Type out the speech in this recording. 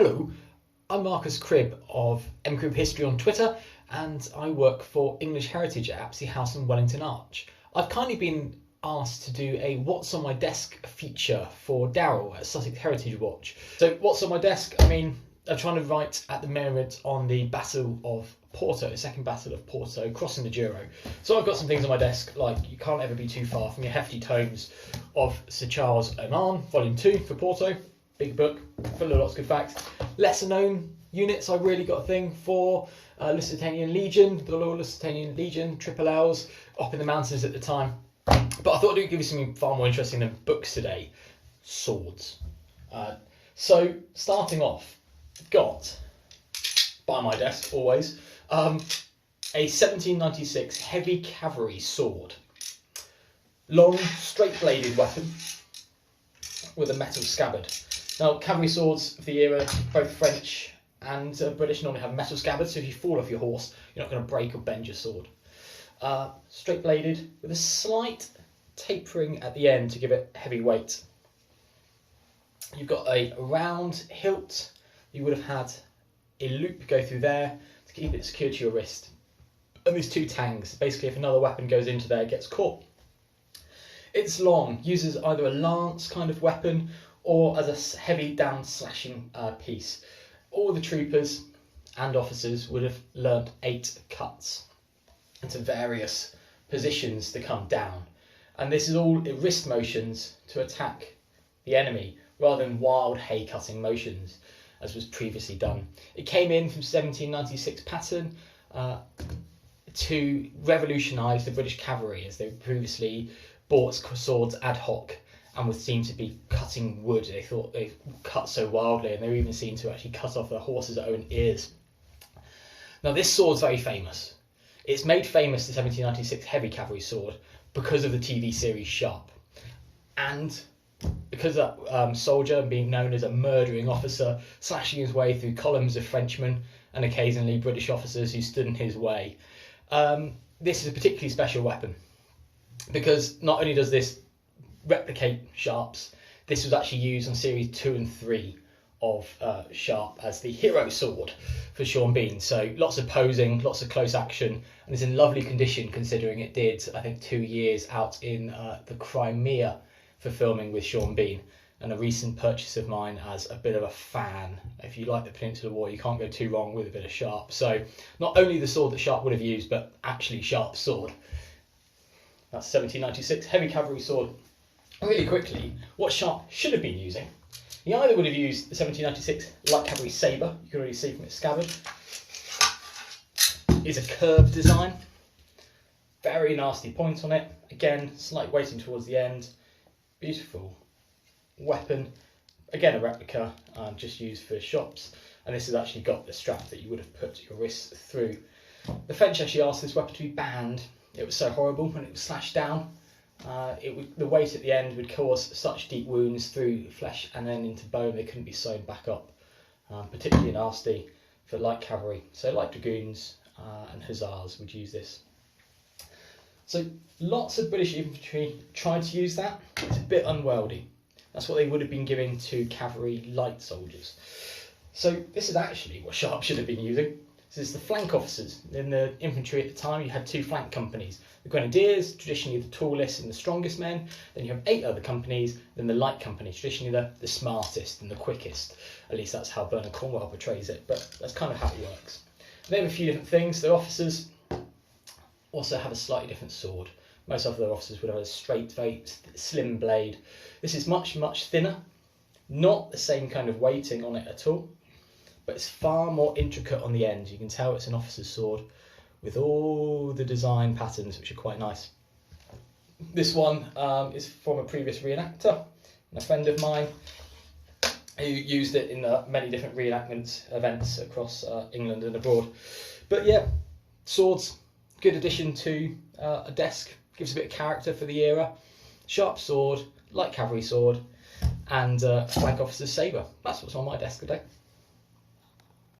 Hello, I'm Marcus Cribb of Cribb History on Twitter, and I work for English Heritage at Apsley House and Wellington Arch. I've kindly been asked to do a What's on My Desk feature for Darryl at Sussex Heritage Watch. So what's on my desk? I'm trying to write at the moment on the Battle of Porto, the Second Battle of Porto, crossing the Douro. So I've got some things on my desk, like You Can't Ever Be Too Far from your hefty tomes of Sir Charles Oman, Volume 2 for Porto. Big book, full of lots of good facts. Lesser known units, I really got a thing for Lusitanian Legion, the Loyal Lusitanian Legion, Triple L's, up in the mountains at the time. But I thought I'd give you something far more interesting than books today, swords. So starting off, got, by my desk always, a 1796 heavy cavalry sword. Long, straight-bladed weapon with a metal scabbard. Now, cavalry swords of the era, both French and British, normally have metal scabbards, so if you fall off your horse, you're not going to break or bend your sword. Straight-bladed, with a slight tapering at the end to give it heavy weight. You've got a round hilt. You would have had a loop go through there to keep it secure to your wrist. And these two tangs, basically if another weapon goes into there, it gets caught. It's long, uses either a lance kind of weapon or as a heavy down slashing piece. All the troopers and officers would have learnt 8 cuts into various positions to come down. And this is all wrist motions to attack the enemy rather than wild hay cutting motions as was previously done. It came in from 1796 pattern to revolutionise the British cavalry, as they previously bought swords ad hoc and were seen to be cutting wood. They thought they cut so wildly, and they were even seen to actually cut off their horses' own ears. Now this sword's very famous. It's made famous, the 1796 heavy cavalry sword, because of the TV series Sharp. And because that soldier, being known as a murdering officer, slashing his way through columns of Frenchmen and occasionally British officers who stood in his way. This is a particularly special weapon, because not only does this replicate Sharp's, this was actually used on series 2 and 3 of Sharp as the hero sword for Sean Bean. So lots of posing, lots of close action, and it's in lovely condition considering it did, I think, 2 years out in the Crimea for filming with Sean Bean, and a recent purchase of mine as a bit of a fan. If you like the Peninsular War, you can't go too wrong with a bit of Sharp. So not only the sword that Sharp would have used, but actually Sharp's sword. That's 1796 heavy cavalry sword. Really quickly, what Sharp should have been using, he either would have used the 1796 light cavalry sabre, you can already see from its scabbard, is a curved design, very nasty point on it, again slight weighting towards the end, beautiful weapon, again a replica, just used for shops, and this has actually got the strap that you would have put your wrist through. The French actually asked this weapon to be banned. It was so horrible when it was slashed down. The weight at the end would cause such deep wounds through flesh and then into bone they couldn't be sewn back up. Particularly nasty for light cavalry. So light dragoons and hussars would use this. So lots of British infantry tried to use that. It's a bit unwieldy. That's what they would have been giving to cavalry light soldiers. So this is actually what Sharp should have been using. This is the flank officers. In the infantry at the time, you had 2 flank companies. The Grenadiers, traditionally the tallest and the strongest men. Then you have 8 other companies. Then the light company, traditionally the smartest and the quickest. At least that's how Bernard Cornwell portrays it, but that's kind of how it works. They have a few different things. The officers also have a slightly different sword. Most of their officers would have a straight, very slim blade. This is much, much thinner. Not the same kind of weighting on it at all, but it's far more intricate on the end. You can tell it's an officer's sword with all the design patterns, which are quite nice. This one is from a previous reenactor, and a friend of mine who used it in many different reenactment events across England and abroad. But yeah, swords, good addition to a desk, gives a bit of character for the era. Sharp sword, light cavalry sword, and flank officer's sabre. That's what's on my desk today.